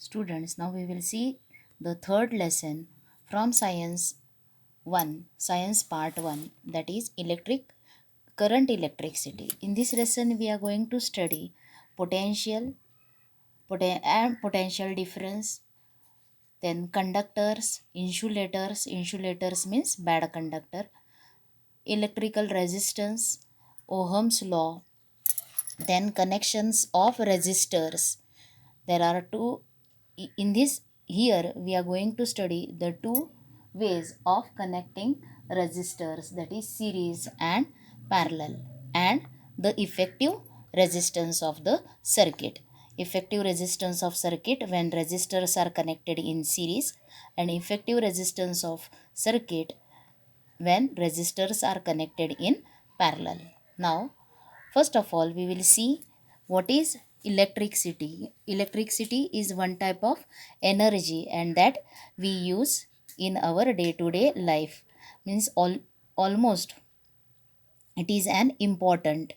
Students, now we will see the third lesson from Science 1, Science Part 1, that is current electricity. In this lesson, we are going to study potential and potential difference, then conductors, insulators means bad conductor, electrical resistance, Ohm's law, then connections of resistors. There are two in this here we are going to study the two ways of connecting resistors, that is series and parallel, and the effective resistance of the circuit. Effective resistance of circuit when resistors are connected in series, and effective resistance of circuit when resistors are connected in parallel. Now, first of all, we will see what is electricity. Electricity is one type of energy and that we use in our day-to-day life. Means almost it is an important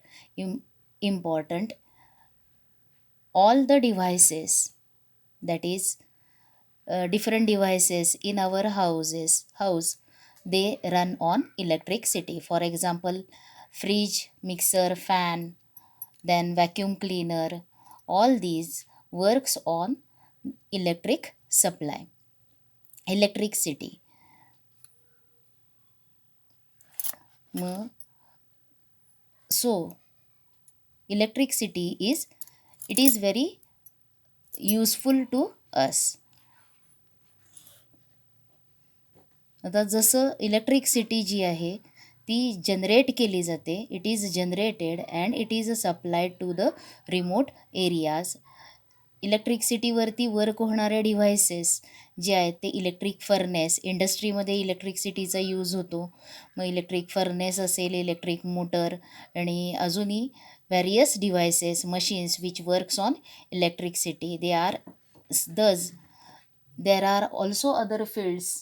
all the devices, that is different devices in our house, they run on electricity. For example, fridge, mixer, fan, then vacuum cleaner, all these works on electric supply, electricity. So electricity is, it is very useful to us. आता जसं electricity जी आहे ती generate केली जाते, it is generated and it is supplied to the remote areas. इलेक्ट्रिसिटीवरती work होणारे devices जे आहेत ते इलेक्ट्रिक फर्नेस, इंडस्ट्रीमध्ये इलेक्ट्रिसिटीचा यूज होतो. मग इलेक्ट्रिक फर्नेस असेल, इलेक्ट्रिक मोटर आणि अजूनही various devices, machines which works on electricity. Thus there are also other fields.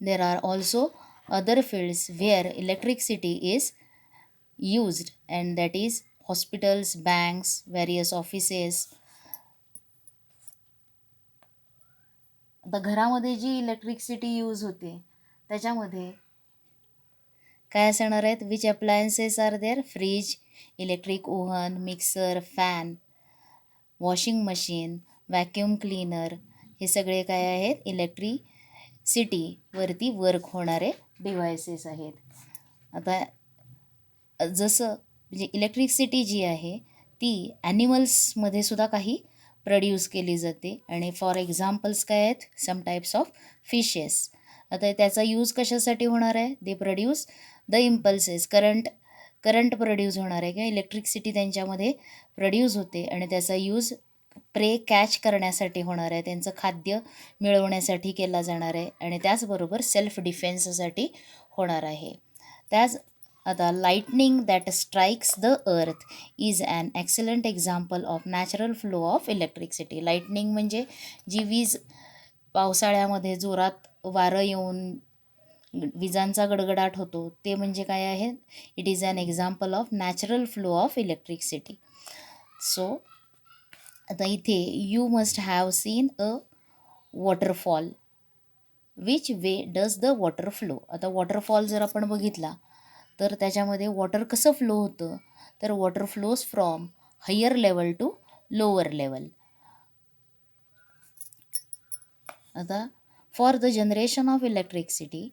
There are also other fields where electricity is used, and that is hospitals, banks, various offices. आता घरामध्ये जी electricity use होते त्याच्यामध्ये काय असणार आहेत? Which appliances are there? Fridge, electric oven, mixer, fan, washing machine, vacuum cleaner, हे सगळे काय आहेत? इलेक्ट्रिसिटीवरती वर्क होणारे डिव्हायसेस आहेत. आता जसं म्हणजे इलेक्ट्रिसिटी जी आहे ती ॲनिमल्समध्ये सुद्धा काही प्रोड्यूस केली जाते, आणि फॉर एक्झाम्पल्स काय आहेत? सम टाईप्स ऑफ फिशेस. आता त्याचा यूज कशासाठी होणार आहे? They produce the impulses, current produce होणार आहे किंवा इलेक्ट्रिसिटी त्यांच्यामध्ये प्रोड्यूस होते, आणि त्याचा यूज प्रे कॅच करण्यासाठी होणार आहे, त्यांचं खाद्य मिळवण्यासाठी केला जाणार आहे, आणि त्याचबरोबर सेल्फ डिफेन्ससाठी होणार आहे. आता lightning that strikes the earth is an excellent example of natural flow of electricity. Lightning म्हणजे जी वीज पावसाळ्यामध्ये जोरात वारं येऊन विजांचा गडगडाट होतो ते म्हणजे काय आहे? It is an example of natural flow of electricity. So आता इथे you must have seen a waterfall. Which way does the water flow. आता वॉटरफॉल जर आपण बघितला तर त्याच्यामध्ये वॉटर कसं फ्लो होतं? तर water flows from higher level to lower level. आता for the generation of electricity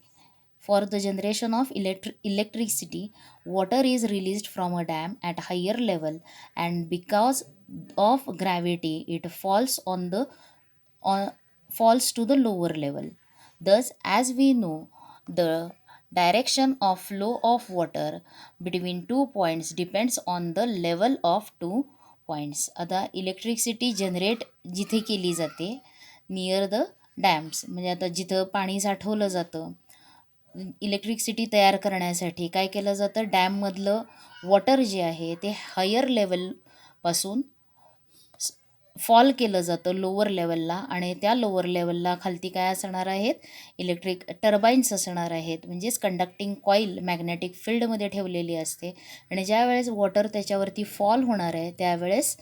water is released from a dam at higher level, and because of gravity it falls to the lower level. Thus, as we know, the direction of flow of water between 2 points depends on the level of 2 points. आता electricity generate जिथे केली जाते near the dams, म्हणजे आता जिथं पाणी साठवलं जातं इलेक्ट्रिसिटी तयार करण्यासाठी काय केलं जातं? डॅममधलं वॉटर जे आहे ते हायर लेवलपासून फॉल केलं जातं लोअर लेवलला, आणि त्या लोअर लेवलला खालती काय असणार आहेत? इलेक्ट्रिक टर्बाईन्स असणार आहेत, म्हणजेच कंडक्टिंग कॉईल मॅग्नेटिक फील्डमध्ये ठेवलेली असते, आणि ज्या वेळेस वॉटर त्याच्यावरती फॉल होणार आहे त्यावेळेस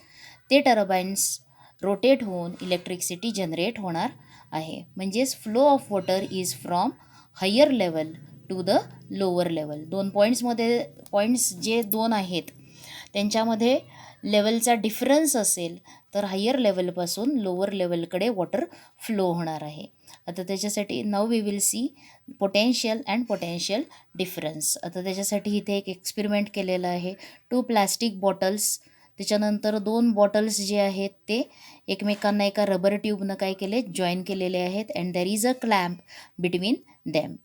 ते टर्बाईन्स रोटेट होऊन इलेक्ट्रिसिटी जनरेट होणार आहे. म्हणजेच flow of water is from higher level to the lower level. दोन पॉईंट्स जे दोन आहेत त्यांच्यामध्ये लेवलचा डिफरन्स असेल तर हायर लेवलपासून लोअर लेवलकडे वॉटर फ्लो होणार आहे. आता त्याच्यासाठी नाव we will see potential and potential difference. आता त्याच्यासाठी इथे एक एक्सपेरिमेंट केलेलं आहे. 2 प्लॅस्टिक बॉटल्स, त्याच्यानंतर 2 बॉटल्स जे आहेत ते एकमेकांना एका रबर ट्यूबनं काय केले, जॉईन केलेले आहेत and there is a clamp between dam.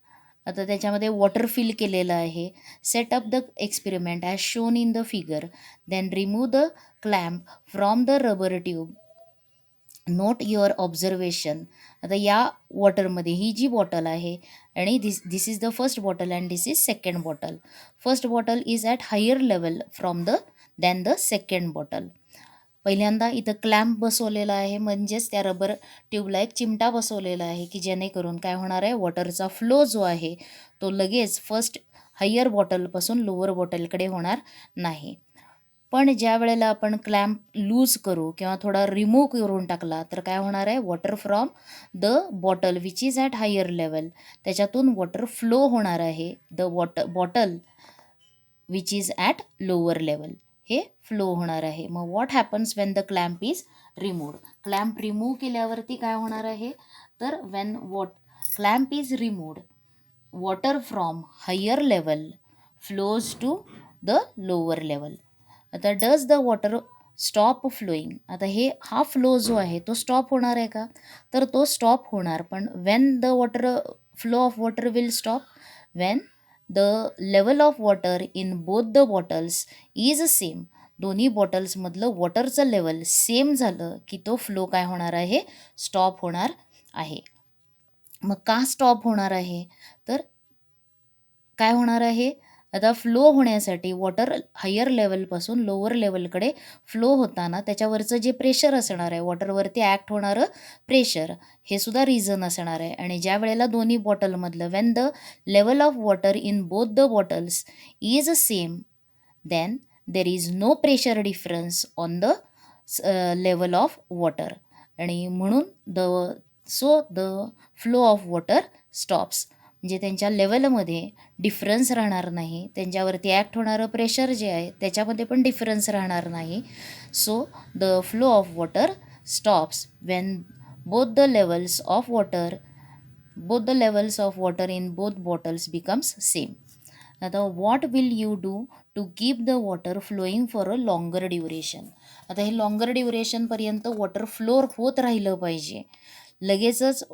आता त्याच्यामध्ये वॉटर फिल केलेलं आहे. Set up the experiment as shown in the figure, then remove the clamp from the rubber tube. Note your observation. आता या वॉटरमध्ये ही जी बॉटल आहे आणि this is the first bottle and this is second bottle. First bottle is at higher level from than the second bottle. पहिल्यांदा इथं clamp बसवलेला आहे, म्हणजेच त्या रबर ट्यूबला एक चिमटा बसवलेला आहे की जेणेकरून काय होणार आहे, वॉटरचा फ्लो जो आहे तो लगेच फर्स्ट हायर बॉटलपासून लोअर बॉटलकडे होणार नाही. पण ज्या वेळेला आपण क्लॅम्प लूज करू किंवा थोडा रिमूव्ह करून टाकला तर काय होणार आहे, water from the bottle which is at higher level, त्याच्यातून वॉटर फ्लो होणार आहे. The bottle which is at lower level हे फ्लो होणार आहे. मग what happens when the clamp is removed. Clamp remove केल्यावरती काय होणार आहे, तर when clamp is removed, water from higher level flows to the lower level. आता does the water stop flowing. आता हा फ्लो जो आहे तो स्टॉप होणार आहे का, तर तो स्टॉप होणार. पण Wien the flow of water will stop, Wien the level of water in both the bottles is same. दोन्ही बॉटल्समधलं वॉटरचं लेवल सेम झालं की तो फ्लो काय होणार आहे, स्टॉप होणार आहे. मग का स्टॉप होणार आहे, तर काय होणार आहे, आता फ्लो होण्यासाठी वॉटर हायर लेवलपासून लोअर लेवलकडे फ्लो होताना त्याच्यावरचं जे प्रेशर असणार आहे, वॉटरवरती ॲक्ट होणारं प्रेशर, हे सुद्धा रिझन असणार आहे. आणि ज्या वेळेला दोन्ही बॉटलमधलं when the level of water in both the bottles is same, then there is no pressure difference on the level of water. आणि म्हणून the flow of water stops. म्हणजे त्यांच्या लेवलमध्ये डिफरन्स राहणार नाही, त्यांच्यावरती ॲक्ट होणारं प्रेशर जे आहे त्याच्यामध्ये पण डिफरन्स राहणार नाही. So the flow of water stops when both the levels of water in both bottles becomes same. आता what will you do to keep the water flowing for a longer duration. आता हे longer ड्युरेशनपर्यंत water flow होत राहिलं पाहिजे. लगेचच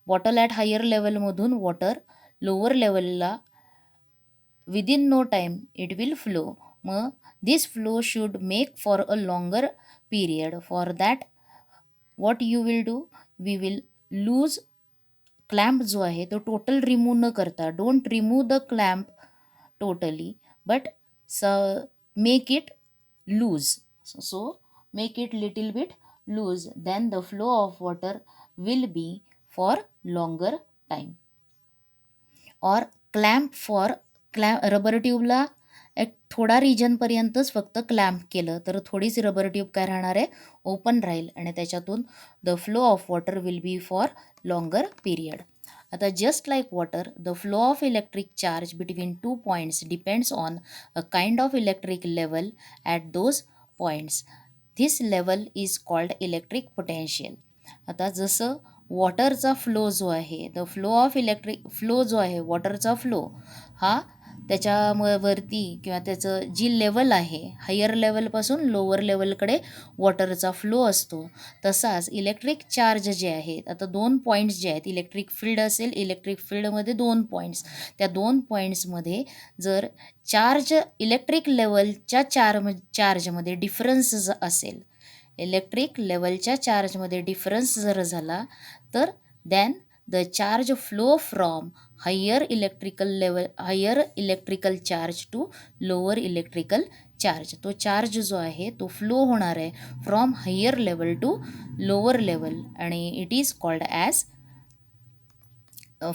bottle at higher लेवलमधून water lower लेवलला within no time it will flow. मग this flow should make for a longer period. For that what you will do, we will loose clamp जो आहे तो टोटल रिमूव्ह न करता, don't remove the clamp totally but make it loose. So make it little bit loose, then the flow of water will be for longer time. और rubber ट्यूबला एक थोडा रिजनपर्यंतच फक्त clamp केलं तर थोडीच रबर ट्यूब काय राहणार आहे, ओपन राहील आणि त्याच्यातून the flow of water will be for longer period. आता just like water, the flow of electric charge between 2 points depends on a kind of electric level at those points. This level is called electric potential. आता जसं वॉटरचा flow जो आहे, the flow of electric flow जो आहे, वॉटरचा flow हा त्याच्यावरती किंवा त्याचं जी लेवल आहे हायर लेवलपासून लोअर लेवलकडे वॉटरचा फ्लो असतो, तसाच इलेक्ट्रिक चार्ज जे आहेत, आता 2 पॉईंट्स जे आहेत, इलेक्ट्रिक फील्ड असेल, इलेक्ट्रिक फील्डमध्ये 2 पॉईंट्स, त्या 2 पॉईंट्समध्ये जर इलेक्ट्रिक लेवलच्या चार्जमध्ये डिफरन्स असेल, इलेक्ट्रिक लेवलच्या चार्जमध्ये डिफरन्स जर झाला तर then the charge flow from higher electrical charge to lower electrical charge. तो चार्ज जो आहे तो फ्लो होणार आहे from higher level to lower level आणि it is called as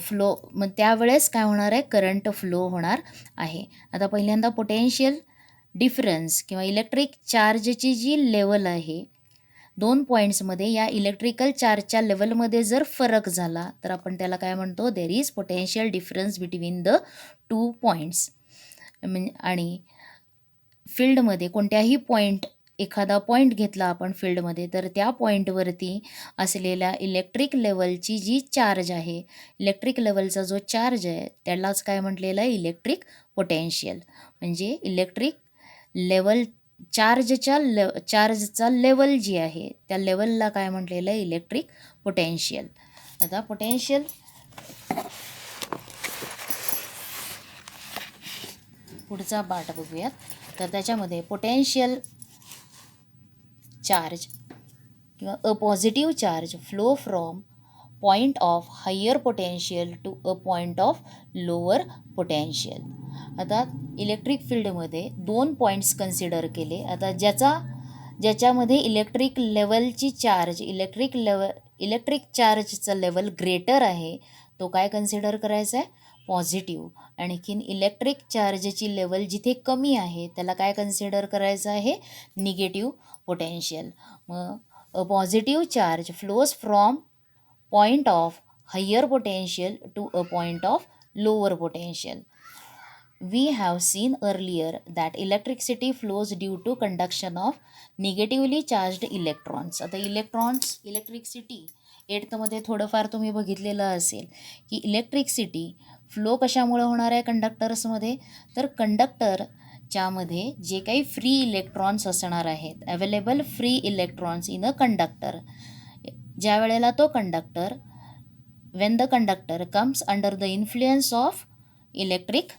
flow. मग त्यावेळेस काय होणार आहे, करंट फ्लो होणार आहे. आता पहिल्यांदा पोटेन्शियल डिफरन्स किंवा इलेक्ट्रिक चार्जची जी लेवल आहे दोन पॉईंट्समध्ये, या इलेक्ट्रिकल चार्जच्या लेवलमध्ये जर फरक झाला तर आपण त्याला काय म्हणतो, there is potential difference between the two points. आणि फील्डमध्ये कोणत्याही पॉईंट, एखादा पॉईंट घेतला आपण फील्डमध्ये, तर त्या पॉईंटवरती असलेल्या इलेक्ट्रिक लेवलची जी चार्ज आहे, इलेक्ट्रिक लेवलचा जो चार्ज आहे त्यालाच काय म्हटलेलं आहे, इलेक्ट्रिक पोटेन्शियल. म्हणजे इलेक्ट्रिक लेवल चार्जचा लेवल जी आहे त्या लेवलला काय म्हटलेलं आहे, इलेक्ट्रिक पोटेन्शियल. आता पोटेन्शियल पुढचा पार्ट बघूयात. तर त्याच्यामध्ये पोटेन्शियल चार्ज किंवा a positive charge flow from point of higher potential to a point of lower potential. आता इलेक्ट्रिक फील्डमध्ये दोन पॉईंट्स कन्सिडर केले. आता ज्याच्यामध्ये electric लेवलची charge, electric चार्जचं level greater आहे तो काय कन्सिडर करायचा आहे, पॉझिटिव्ह. आणखीन इलेक्ट्रिक चार्जची लेवल जिथे कमी आहे त्याला काय कन्सिडर करायचं आहे, निगेटिव्ह पोटेन्शियल. मग a positive charge flows from point of higher potential to a point of lower potential. We have seen earlier that electricity flows due to conduction of negatively charged electrons. आता electricity 8th थोडंफार तुम्ही बघितलेलं असेल की electricity flow कशामुळे होणार आहे कंडक्टर्समध्ये, तर कंडक्टरच्यामध्ये जे काही फ्री इलेक्ट्रॉन्स असणार आहेत, available free electrons in a conductor, ज्या वेळेला तो conductor, when the conductor comes under the influence of electric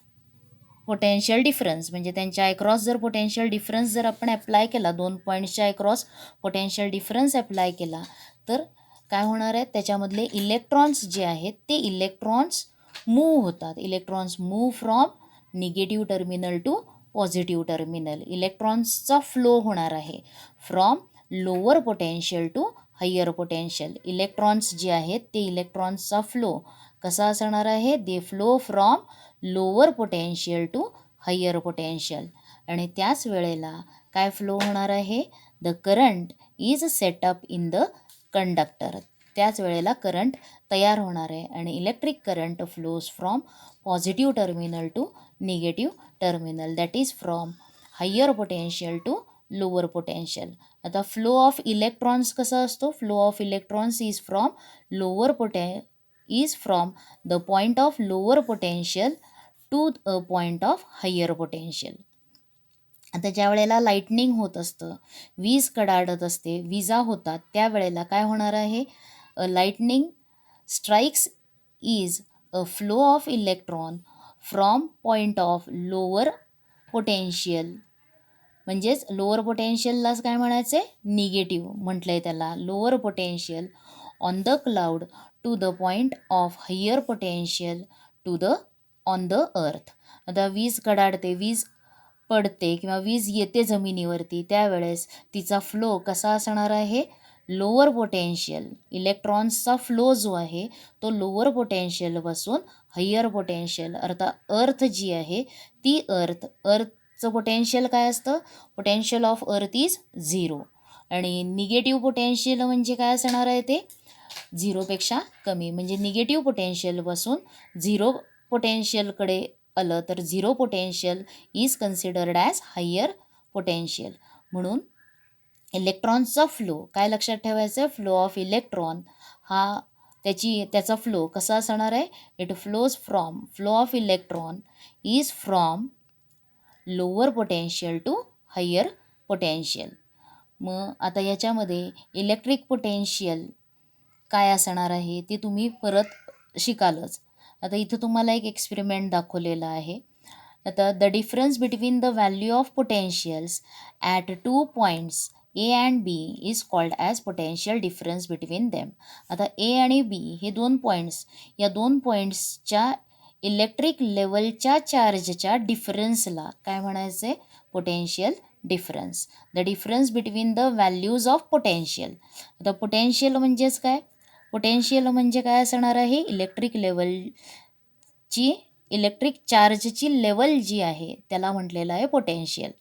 potential difference, म्हणजे त्यांच्या अक्रॉस जर पोटेन्शियल डिफरन्स जर आपण अप्लाय केला, दोन पॉईंट्सच्या अक्रॉस पोटेन्शियल डिफरन्स अप्लाय केला, तर काय होणार आहे, त्याच्यामधले इलेक्ट्रॉन्स जे आहेत ते इलेक्ट्रॉन्स मूव्ह होतात. Electrons move from negative terminal to positive terminal. इलेक्ट्रॉन्सचा फ्लो होणार आहे from lower potential to higher potential. Electrons जे आहेत ते इलेक्ट्रॉन्सचा फ्लो कसा असणार आहे, they flow from lower potential to higher potential. आणि त्याच वेळेला काय फ्लो होणार आहे, the current is set up in the conductor. त्याच वेळेला करंट तयार होणार आहे आणि electric current flows from positive terminal to negative terminal, that is from higher potential to lower potential. आता फ्लो ऑफ इलेक्ट्रॉन्स कसा असतो, flow of electrons is from the point of lower potential to a point of higher potential. आता ज्या वेळेला lightning होत असतं, वीज कडाडत असते, विजा होतात, त्यावेळेला काय होणार आहे, lightning strikes is a flow of electron from point of lower potential. म्हणजेच लोअर पोटेन्शियललाच काय म्हणायचं आहे, निगेटिव्ह म्हटलं आहे त्याला, lower potential on the cloud to the point of higher potential on the earth. आता वीज कडाडते, वीज पडते किंवा वीज येते जमिनीवरती, त्यावेळेस तिचा फ्लो कसा असणार आहे, लोअर पोटेन्शियल. इलेक्ट्रॉन्सचा फ्लो जो आहे तो लोअर पोटेन्शियलपासून हायर पोटेन्शियल, अर्थात अर्थ जी आहे ती अर्थचं पोटेन्शियल काय असतं, पोटेन्शियल ऑफ अर्थ इज 0. आणि निगेटिव्ह पोटेन्शियल म्हणजे काय असणार आहे, ते 0पेक्षा कमी. म्हणजे निगेटिव्ह पोटेन्शियलपासून 0 पोटेन्शियलकडे आलं तर 0 potential is considered as higher potential. म्हणून इलेक्ट्रॉन्सचा फ्लो काय लक्षात ठेवायचं, फ्लो ऑफ इलेक्ट्रॉन हा त्याचा फ्लो कसा असणार आहे, it flow of electron is from lower potential to higher potential. मग आता याच्यामध्ये इलेक्ट्रिक पोटेन्शियल काय असणार आहे ते तुम्ही परत शिकालच. आता इथं तुम्हाला एक एक्सपेरिमेंट दाखवलेला आहे. आता the difference between the value of potentials at 2 points A and B is called as potential difference between them. आता ए आणि बी हे 2 पॉईंट्स, या 2 पॉईंट्सच्या इलेक्ट्रिक लेवलच्या चार्जच्या डिफरन्सला काय म्हणायचं आहे, potential difference. The difference between the values of potential. आता पोटेन्शियल म्हणजेच काय, पोटेन्शियल म्हणजे काय असणार आहे, इलेक्ट्रिक चार्जची लेवल जी आहे त्याला म्हटलेलं आहे पोटेन्शियल.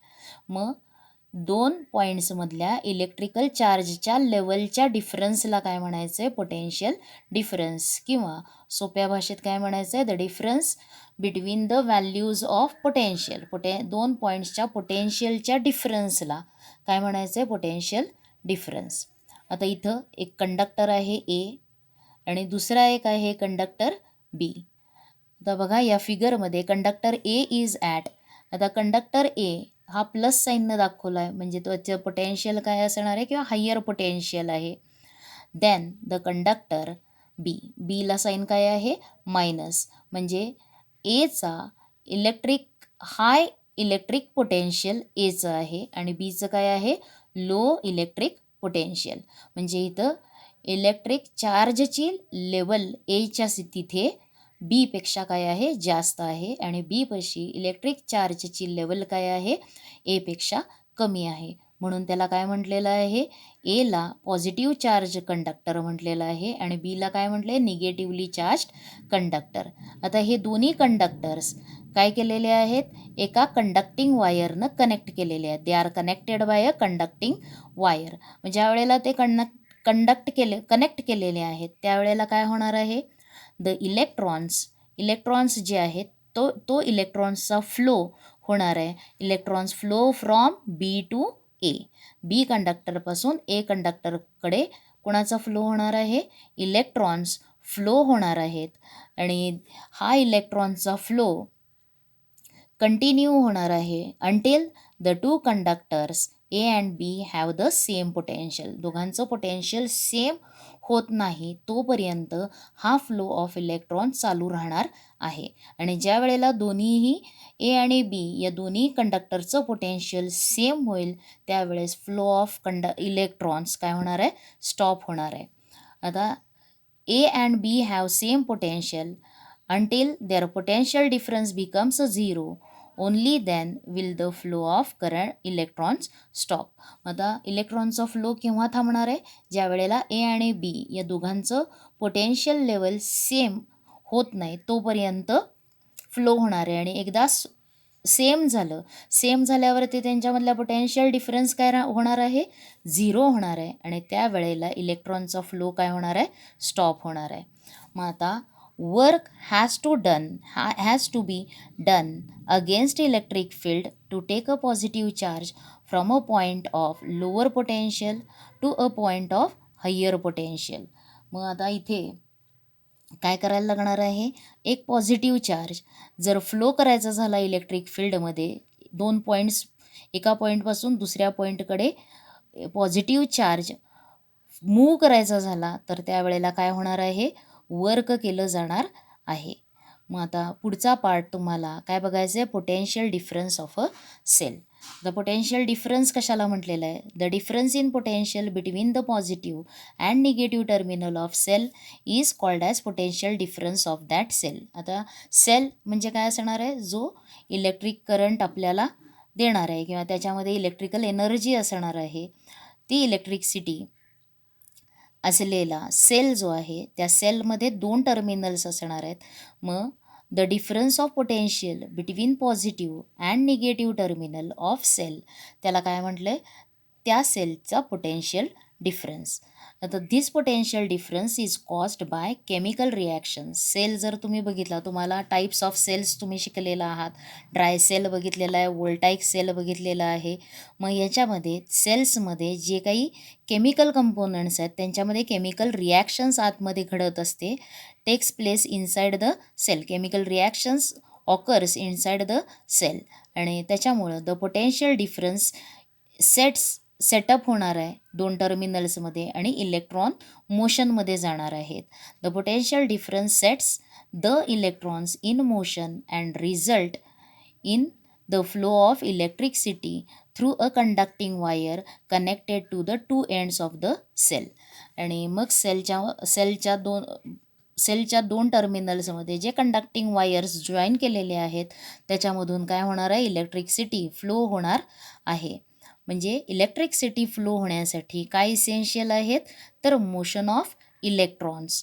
मग 2 पॉईंट्समधल्या इलेक्ट्रिकल चार्जच्या लेवलच्या डिफरन्सला काय म्हणायचं आहे? पोटेन्शियल डिफरन्स, किंवा सोप्या भाषेत काय म्हणायचं आहे? The difference between the values of potential. 2 पॉईंट्सच्या पोटेन्शियलच्या डिफरन्सला काय म्हणायचं आहे? Potential difference. आता इथं एक कंडक्टर आहे ए आणि दुसरा एक आहे कंडक्टर बी. आता बघा या फिगरमध्ये कंडक्टर ए इज ॲट, आता कंडक्टर ए हा प्लस साईननं दाखवला आहे, म्हणजे त्याचं पोटेन्शियल काय असणार आहे? किंवा हायर पोटेन्शियल आहे. देन द कंडक्टर बी, बीला साईन काय आहे? मायनस, म्हणजे एचा हाय इलेक्ट्रिक पोटेन्शियल एचं आहे आणि बीचं काय आहे? Low electric potential. म्हणजे इथं इलेक्ट्रिक चार्जची लेवल एच्या तिथे बीपेक्षा काय आहे? जास्त आहे आणि बीपाशी इलेक्ट्रिक चार्जची लेवल काय आहे? एपेक्षा कमी आहे. म्हणून त्याला काय म्हटलेलं आहे? एला पॉझिटिव्ह चार्ज कंडक्टर म्हटलेलं आहे आणि बीला काय म्हटले? Negatively charge conductor. आता हे दोन्ही कंडक्टर्स काय केलेले आहेत? एका कंडक्टिंग वायरनं कनेक्ट केलेले आहेत. They are connected by a conducting wire. म्हणजे ज्या वेळेला ते कनेक्ट केलेले आहेत त्यावेळेला काय होणार आहे? द इलेक्ट्रॉन्स जे आहेत तो इलेक्ट्रॉन्सचा फ्लो होणार आहे. Electrons flow from B to A. B कंडक्टरपासून ए कंडक्टरकडे कोणाचा फ्लो होणार आहे? इलेक्ट्रॉन्स फ्लो होणार आहेत आणि हा इलेक्ट्रॉनचा फ्लो कंटिन्यू होणार आहे until the two conductors A and B have the same potential. दोघांचं पोटेन्शियल सेम होत नाही तोपर्यंत हा फ्लो ऑफ इलेक्ट्रॉन चालू राहणार आहे. आणि ज्या वेळेला दोन्हीही ए आणि बी या दोन्ही कंडक्टरचं पोटेन्शियल सेम होईल त्यावेळेस फ्लो ऑफ इलेक्ट्रॉन्स काय होणार आहे? स्टॉप होणार आहे. आता A and B have same potential until their potential difference becomes a zero, only then will the flow of current electrons stop. आता इलेक्ट्रॉनचा फ्लो केव्हा थांबणार आहे? ज्या वेळेला ए आणि बी या दोघांचं पोटेन्शियल लेवल सेम होत नाही तोपर्यंत फ्लो होणार आहे. आणि एकदा सेम झाल्यावरती त्यांच्यामधला पोटेन्शियल डिफरन्स काय होणार आहे? 0 होणार आहे आणि त्यावेळेला इलेक्ट्रॉनचा फ्लो काय होणार आहे? स्टॉप होणार आहे. मग आता work has to be done against electric field to take a positive charge from a point of lower potential to a point of higher potential. मग आता इथे काय करायला लागणार आहे? एक पॉझिटिव्ह चार्ज जर फ्लो करायचा झाला इलेक्ट्रिक फील्डमध्ये 2 पॉईंट्स, एका पॉईंटपासून दुसऱ्या पॉईंटकडे पॉझिटिव्ह चार्ज मूव्ह करायचा झाला तर त्यावेळेला काय होणार आहे? वर्क केलं जाणार आहे. मग आता पुढचा पार्ट तुम्हाला काय बघायचं आहे? Potential difference of a cell. The potential difference कशाला म्हटलेलं आहे? The difference in potential between the positive and negative terminal of cell is called as potential difference of that cell. आता सेल म्हणजे काय असणार आहे? जो इलेक्ट्रिक करंट आपल्याला देणार आहे किंवा त्याच्यामध्ये इलेक्ट्रिकल एनर्जी असणार आहे, ती इलेक्ट्रिसिटी असलेला सेल जो आहे त्या सेलमध्ये 2 टर्मिनल्स असणार आहेत. मग the difference of potential between positive and negative terminal of cell त्याला काय म्हटलं आहे? त्या सेलचा पोटेन्शियल डिफरन्स. आता this potential difference is caused by chemical reactions. Cell जर तुम्ही बघितला, तुम्हाला टाईप्स ऑफ सेल्स तुम्ही शिकलेला आहात. ड्राय सेल बघितलेला आहे, वोल्टाईक सेल बघितलेला आहे. मग याच्यामध्ये सेल्समध्ये जे काही केमिकल कंपोनंट्स आहेत त्यांच्यामध्ये केमिकल रिॲक्शन्स आतमध्ये घडत असते. Takes place inside the cell. Chemical reactions occurs inside the cell आणि त्याच्यामुळं द पोटेन्शियल डिफरन्स सेटअप होणार आहे 2 टर्मिनल्समध्ये आणि इलेक्ट्रॉन मोशनमध्ये जाणार आहेत. The potential difference sets the electrons in motion and result in the flow of electricity through a conducting wire connected to the 2 ends of the cell. आणि मग सेलच्या 2 टर्मिनल्समध्ये जे कंडक्टिंग वायर्स जॉईन केलेले आहेत त्याच्यामधून काय होणार आहे? इलेक्ट्रिसिटी फ्लो होणार आहे. म्हणजे इलेक्ट्रिसिटी फ्लो होण्यासाठी काय इसेन्शियल आहेत? तर motion of electrons.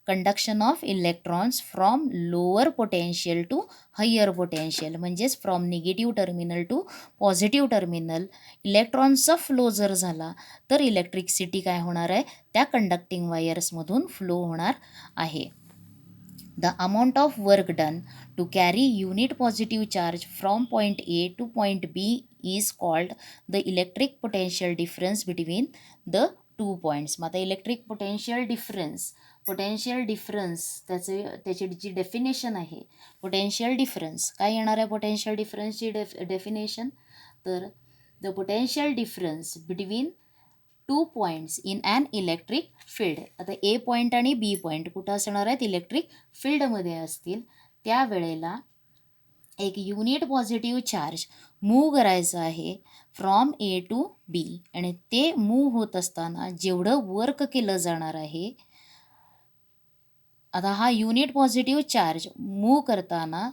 Conduction of electrons from lower potential to higher potential, म्हणजेच from negative terminal to positive terminal इलेक्ट्रॉन्सचा फ्लो जर झाला तर इलेक्ट्रिसिटी काय होणार आहे, त्या कंडक्टिंग वायर्समधून फ्लो होणार आहे. The amount of work done to carry unit positive charge from point A to point B is called the electric potential difference between the 2 points. मग आता इलेक्ट्रिक पोटेन्शियल डिफरन्स त्याची जी डेफिनेशन आहे, potential difference काय येणार आहे, potential डिफरन्सची definition, तर the potential difference between 2 points in an electric field. आता ए पॉईंट आणि बी पॉईंट कुठं असणार आहेत, इलेक्ट्रिक फील्डमध्ये असतील. त्यावेळेला एक युनिट पॉझिटिव्ह चार्ज मूव्ह करायचं आहे फ्रॉम ए टू बी, आणि ते मूव्ह होत असताना जेवढं वर्क केलं जाणार आहे, आता हा युनिट पॉझिटिव्ह चार्ज मूव्ह करताना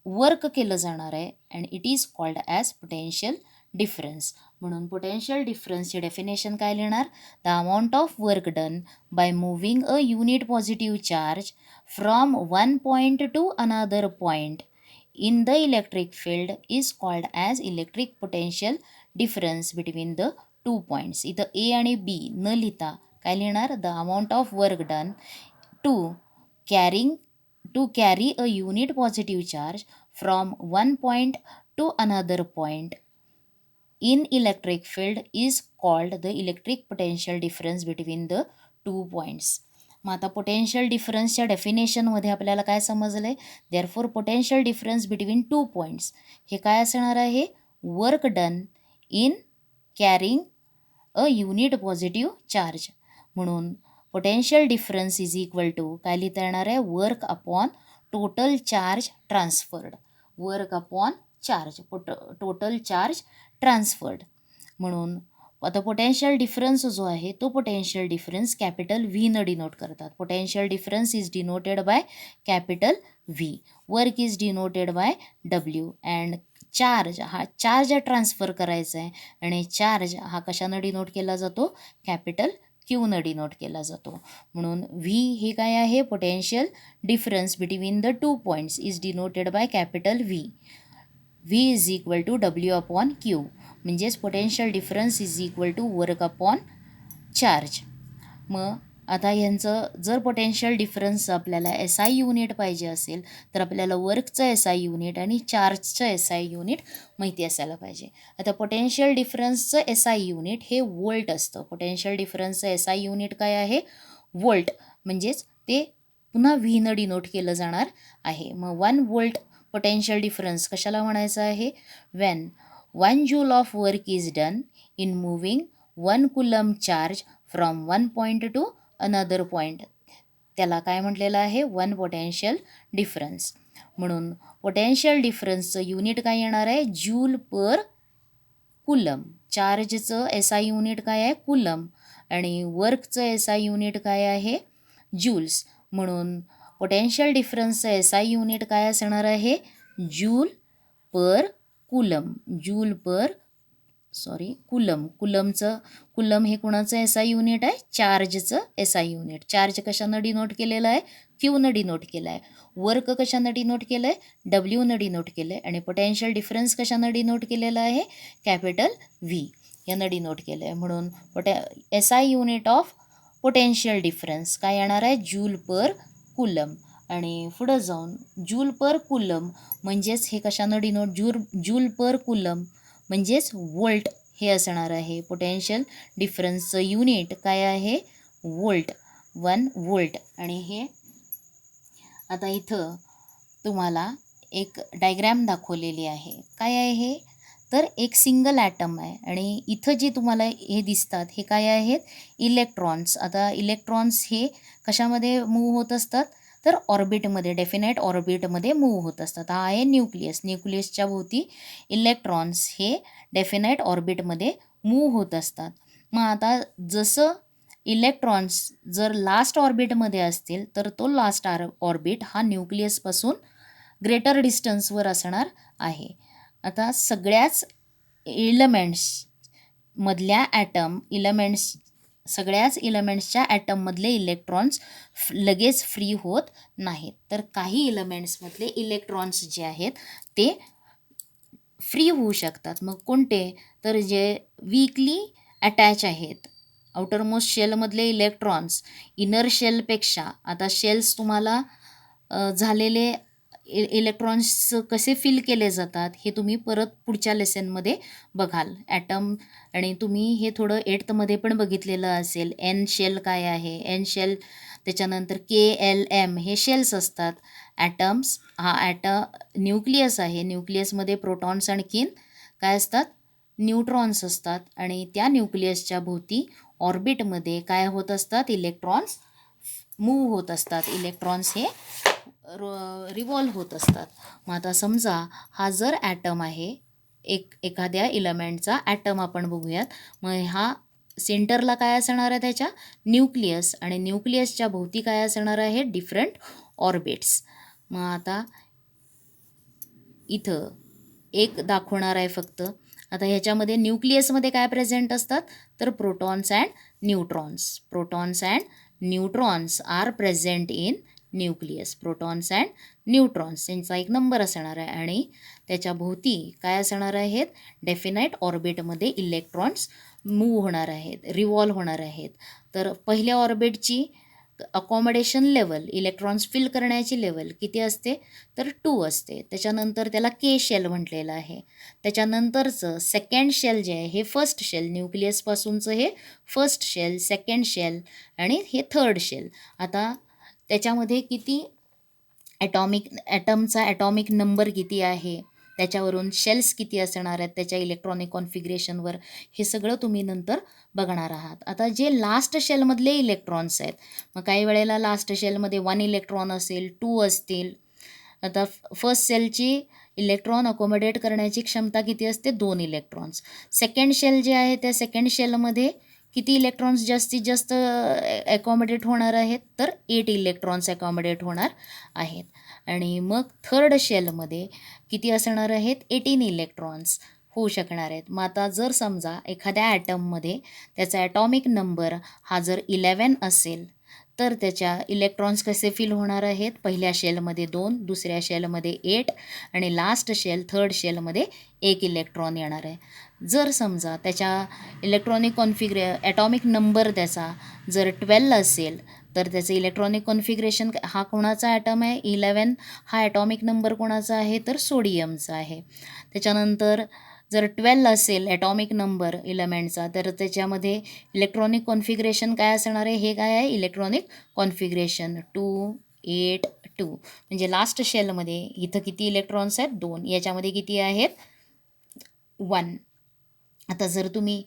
वर्क केलं जाणार आहे, and it is called as potential difference. म्हणून पोटेन्शियल डिफरन्सची डेफिनेशन काय लिहिणार, the amount of work done by moving a unit positive charge from one point to another point in the electric field is called as electric potential difference between the 2 points. इथं ए आणि बी न लिहिता काय लिहिणार, the amount of work done to carry a unit positive charge from one point to another point in electric field is called the electric potential difference between the 2 points. मग आता potential डिफरन्सच्या डेफिनेशनमध्ये आपल्याला काय समजलं आहे, therefore potential difference between 2 points हे काय असणार आहे, work done in carrying a unit positive charge. म्हणून potential difference is equal to काय लिहिता येणार आहे, work upon total charge transferred, work upon charge, total charge transferred. म्हणून आता पोटेन्शियल डिफरन्स जो आहे तो पोटेन्शियल डिफरन्स कॅपिटल व्हीनं डिनोट करतात. Potential difference is denoted by capital V, work is denoted by W, and charge हा charge transfer करायचा आहे, आणि चार्ज हा कशानं डिनोट केला जातो, कॅपिटल क्यूनं डिनोट केला जातो. म्हणून व्ही हे काय आहे, potential difference between the 2 points is denoted by capital V. V is equal to W upon Q, म्हणजेच potential difference is equal to work upon charge. मग आता ह्यांचं जर पोटेन्शियल डिफरन्स आपल्याला एस आय युनिट पाहिजे असेल तर आपल्याला वर्कचं एस आय युनिट आणि चार्जचं एस आय युनिट माहिती असायला पाहिजे. आता पोटेन्शियल डिफरन्सचं एस आय युनिट हे वोल्ट असतं. पोटेन्शियल डिफरन्सचं एस आय युनिट काय आहे, वोल्ट, म्हणजेच ते पुन्हा व्हीनं डिनोट केलं जाणार आहे. मग 1 वोल्ट पोटेन्शियल डिफरन्स कशाला म्हणायचं आहे, when 1 joule of work is done in moving 1 coulomb charge from 1 point to another point, त्याला काय म्हटलेलं आहे, 1 पोटेन्शियल डिफरन्स. म्हणून पोटेन्शियल डिफरन्सचं युनिट काय येणार आहे, जूल पर कुलम. चार्जचं एस आय युनिट काय आहे, कुलम, आणि वर्कचं एस आय युनिट काय आहे, जूल्स. म्हणून पोटेन्शियल डिफरन्सचं एस आय युनिट काय असणार आहे, जूल पर कुलम, कुलम हे कुणाचं एस आय युनिट आहे, चार्जचं एस आय युनिट. चार्ज कशानं डिनोट केलेलं आहे, क्यूनं डिनोट केलं आहे. वर्क कशानं डिनोट केलं आहे, डब्ल्यूनं डिनोट केलं आहे. आणि पोटेन्शियल डिफरन्स कशानं डिनोट केलेलं आहे, कॅपिटल व्ही यानं डिनोट केलं आहे. म्हणून S I unit of potential difference काय येणार आहे, जूल पर कुलम. आणि पुढं जाऊन जूल पर कुलम म्हणजेच हे कशानं डिनोट, जूल पर कुलम म्हणजेच वोल्ट हे असणार आहे. पोटेन्शियल डिफरन्सचं युनिट काय आहे, वोल्ट, 1 वोल्ट. आणि हे आता इथं तुम्हाला एक डायग्रॅम दाखवलेली आहे. काय आहे हे, तर एक सिंगल ॲटम आहे, आणि इथं जे तुम्हाला हे दिसतात हे काय आहेत, इलेक्ट्रॉन्स. आता इलेक्ट्रॉन्स हे कशामध्ये मूव्ह होत असतात, तर ऑर्बिटमध्ये, डेफिनाईट ऑर्बिटमध्ये मूव्ह होत असतात. हा आहे न्यूक्लियस. न्यूक्लियसच्या भोवती इलेक्ट्रॉन्स हे डेफिनाईट ऑर्बिटमध्ये मूव्ह होत असतात. मग आता जसं इलेक्ट्रॉन्स जर लास्ट ऑर्बिटमध्ये असतील तर तो लास्ट ऑर्बिट हा न्यूक्लियसपासून ग्रेटर डिस्टन्सवर असणार आहे. आता सगळ्याच एलिमेंट्समधल्या ॲटम, इलेमेंट्स सगळ्याच इलेमेंट्सच्या ॲटममधले इलेक्ट्रॉन्स लगेच फ्री होत नाहीत. तर काही इलेमेंट्समधले इलेक्ट्रॉन्स जे आहेत ते फ्री होऊ शकतात. मग कोणते? तर जे वीकली अटॅच आहेत. आउटरमोस्ट शेलमधले इलेक्ट्रॉन्स इनर शेलपेक्षा, आता शेल्स तुम्हाला झालेले इलेक्ट्रॉन्स कसे फिल केले जातात हे तुम्ही परत पुढच्या लेसनमध्ये बघाल. ॲटम आणि तुम्ही हे थोडं 8thमध्ये पण बघितलेलं असेल. एन शेल काय आहे? एन शेल, त्याच्यानंतर KLM हे शेल्स असतात. ॲटम्स हा न्यूक्लियस आहे. न्यूक्लियसमध्ये प्रोटॉन्स आणखीन काय असतात? न्यूट्रॉन्स असतात. आणि त्या न्यूक्लियसच्या भोवती ऑर्बिटमध्ये काय होत असतात? इलेक्ट्रॉन्स मूव्ह होत असतात. इलेक्ट्रॉन्स हे रिव्हॉल्व होत असतात. मग आता समजा हा जर ॲटम आहे, एखाद्या इलेमेंटचा ॲटम आपण बघूयात. मग हा सेंटरला काय असणार आहे? त्याच्या न्यूक्लियस, आणि न्यूक्लियसच्या भोवती काय असणार आहे? Different orbits. मग आता इथं एक दाखवणार आहे फक्त. आता ह्याच्यामध्ये न्यूक्लियसमध्ये काय प्रेझेंट असतात? तर protons and neutrons. Protons and neutrons are present in nucleus. Protons and neutrons यांचा एक नंबर असणार आहे, आणि त्याच्या भोवती काय असणार आहेत? डेफिनाईट ऑर्बिटमध्ये इलेक्ट्रॉन्स मूव्ह होणार आहेत, रिव्हॉल्व होणार आहेत. तर पहिल्या ऑर्बिटची अकॉमोडेशन लेवल, इलेक्ट्रॉन्स फिल करण्याची लेवल किती असते? तर 2 असते. त्याच्यानंतर त्याला के शेल म्हटलेलं आहे. त्याच्यानंतरचं सेकंड शेल जे आहे हे फर्स्ट शेल, न्यूक्लियसपासूनचं हे फर्स्ट शेल, सेकंड शेल आणि हे थर्ड शेल. आता त्याच्यामध्ये किती ॲटमचा ॲटॉमिक नंबर किती आहे, त्याच्यावरून शेल्स किती असणार आहेत त्याच्या इलेक्ट्रॉनिक कॉन्फिगरेशनवर, हे सगळं तुम्ही नंतर बघणार आहात. आता जे लास्ट शेलमधले इलेक्ट्रॉन्स आहेत, मग काही वेळेला लास्ट शेलमध्ये 1 इलेक्ट्रॉन असेल, 2 असतील. आता फर्स्ट सेलची इलेक्ट्रॉन अकोमोडेट करण्याची क्षमता किती असते? 2 इलेक्ट्रॉन्स. सेकंड शेल जे आहे त्या सेकंड शेलमध्ये किती इलेक्ट्रॉन्स जास्तीत जास्त अकॉमोडेट होणार आहेत? तर 8 इलेक्ट्रॉन्स अकॉमोडेट होणार आहेत. आणि मग थर्ड शेलमध्ये किती असणार आहेत? 18 इलेक्ट्रॉन्स होऊ शकणार आहेत. मग आता जर समजा एखाद्या ॲटममध्ये त्याचा ॲटॉमिक नंबर हा जर 11 असेल, तर त्याच्या इलेक्ट्रॉन्स कसे फिल होणार आहेत? पहिल्या शेलमध्ये 2, दुसऱ्या शेलमध्ये 8 आणि लास्ट शेल थर्ड शेलमध्ये 1 इलेक्ट्रॉन येणार आहे. जर समजा त्याच्या इलेक्ट्रॉनिक ॲटॉमिक नंबर त्याचा जर 12 असेल, तर त्याचं इलेक्ट्रॉनिक कॉन्फिगरेशन हा कोणाचा ॲटम आहे? 11 हा ॲटॉमिक नंबर कोणाचा आहे? तर सोडियमचा आहे. त्याच्यानंतर जर 12 असेल ॲटॉमिक नंबर इलेमेंटचा, तर त्याच्यामध्ये इलेक्ट्रॉनिक कॉन्फिगरेशन काय असणार आहे? हे काय आहे? Electronic configuration 2, 8, 2. म्हणजे लास्ट शेलमध्ये इथं किती इलेक्ट्रॉन्स आहेत? 2. याच्यामध्ये किती आहेत? 1. आता जर तुम्ही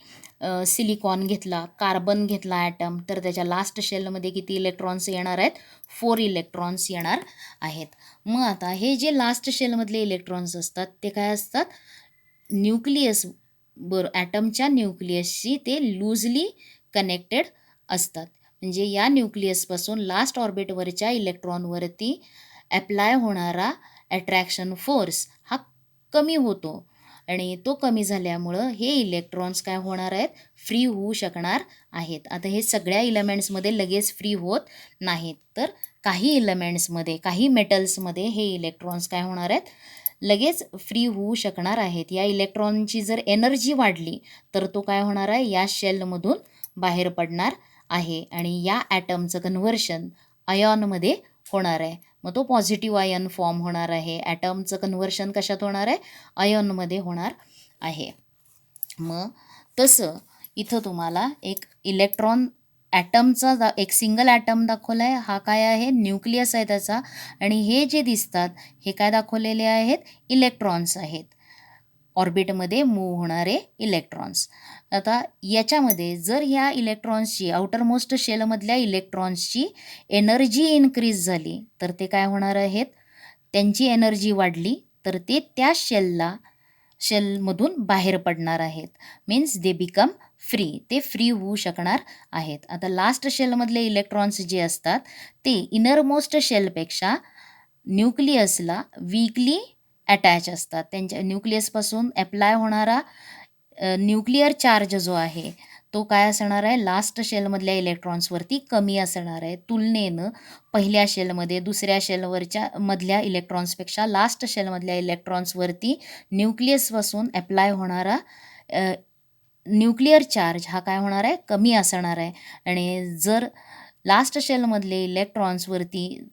सिलिकॉन घेतला, कार्बन घेतला ॲटम, तर त्याच्या लास्ट शेलमध्ये किती इलेक्ट्रॉन्स येणार आहेत? 4 इलेक्ट्रॉन्स येणार आहेत. मग आता हे जे लास्ट शेलमधले इलेक्ट्रॉन्स असतात ते काय असतात? न्यूक्लियस ॲटमच्या न्यूक्लियसशी ते लूजली कनेक्टेड असतात. म्हणजे या न्यूक्लियसपासून लास्ट ऑर्बिटवरच्या इलेक्ट्रॉनवरती ॲप्लाय होणारा अट्रॅक्शन फोर्स हा कमी होतो, आणि तो कमी झाल्यामुळं हे इलेक्ट्रॉन्स काय होणार आहेत? फ्री होऊ शकणार आहेत. आता हे सगळ्या इलेमेंट्समध्ये लगेच फ्री होत नाहीत, तर काही इलेमेंट्समध्ये, काही मेटल्समध्ये हे इलेक्ट्रॉन्स काय होणार आहेत? लगेच फ्री होऊ शकणार आहेत. या इलेक्ट्रॉनची जर एनर्जी वाढली तर तो काय होणार आहे? या शेलमधून बाहेर पडणार आहे, आणि या ॲटमचं कन्व्हर्शन आयॉनमध्ये होणार आहे. मग तो पॉझिटिव्ह आयन फॉर्म होणार आहे. ॲटमचं कन्व्हर्शन कशात होणार आहे? आयॉनमध्ये होणार आहे. मग तसं इथं तुम्हाला एक इलेक्ट्रॉन ॲटमचा एक सिंगल ॲटम दाखवला आहे. हा काय आहे? न्यूक्लियस आहे त्याचा, आणि हे जे दिसतात हे काय दाखवलेले आहेत? इलेक्ट्रॉन्स आहेत, ऑर्बिटमध्ये मूव्ह होणारे इलेक्ट्रॉन्स. आता याच्यामध्ये जर ह्या इलेक्ट्रॉन्सची, आउटरमोस्ट शेलमधल्या इलेक्ट्रॉन्सची एनर्जी इन्क्रीज झाली तर ते काय होणार आहेत? त्यांची एनर्जी वाढली तर ते त्या शेलमधून बाहेर पडणार आहेत. मीन्स दे बिकम फ्री, ते फ्री होऊ शकणार आहेत. आता लास्ट शेलमधले इलेक्ट्रॉन्स जे असतात ते इनरमोस्ट शेलपेक्षा न्यूक्लियसला वीकली अटॅच असतात. त्यांच्या न्यूक्लियसपासून ॲप्लाय होणारा न्यूक्लिअर चार्ज जो आहे तो काय असणार आहे, लास्ट शेलमधल्या इलेक्ट्रॉन्सवरती कमी असणार आहे तुलनेनं पहिल्या शेलमध्ये दुसऱ्या शेलवरच्या मधल्या इलेक्ट्रॉन्सपेक्षा लास्ट शेलमधल्या इलेक्ट्रॉन्सवरती न्यूक्लियसपासून अप्लाय होणारा न्यूक्लिअर चार्ज हा काय होणार आहे, कमी असणार आहे. आणि जर लास्ट शेलमधले इलेक्ट्रॉन्सवरती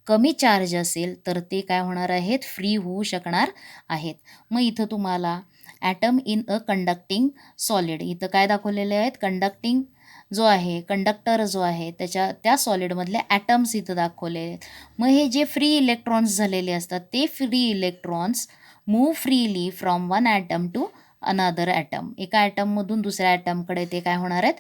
कमी चार्ज असेल तर ते काय होणार आहेत, फ्री होऊ शकणार आहेत. मग इथं तुम्हाला atom in a conducting solid इथं काय दाखवलेले आहेत, कंडक्टिंग जो आहे कंडक्टर जो आहे त्या सॉलिडमधले ॲटम्स इथं दाखवले आहेत. मग हे जे फ्री इलेक्ट्रॉन्स झालेले असतात ते free electrons move freely from one atom to another atom, एका ॲटममधून दुसऱ्या ॲटमकडे ते काय होणार आहेत,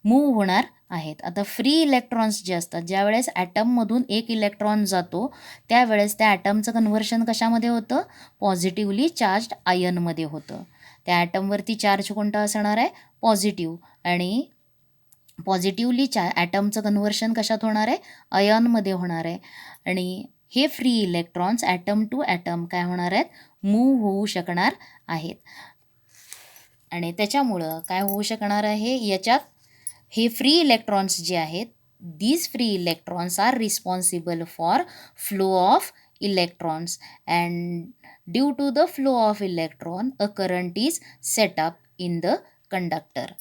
मूव्ह होणार आहेत. आता फ्री इलेक्ट्रॉन्स जे असतात, ज्यावेळेस ॲटममधून एक इलेक्ट्रॉन जातो त्यावेळेस त्या ॲटमचं कन्व्हर्शन कशामध्ये होतं, पॉझिटिव्हली चार्ज्ड आयनमध्ये होतं. त्या ॲटमवरती चार्ज कोणता असणार आहे, पॉझिटिव्ह, आणि पॉझिटिव्हली ॲटमचं कन्व्हर्शन कशात होणार आहे, आयनमध्ये होणार आहे. आणि हे free electrons atom to atom काय होणार आहेत, मूव्ह होऊ शकणार आहेत. आणि त्याच्यामुळं काय होऊ शकणार आहे, याच्यात हे फ्री इलेक्ट्रॉन्स जे आहेत, these free electrons are responsible for flow of electrons and due to the flow of electron a current is set up in the conductor.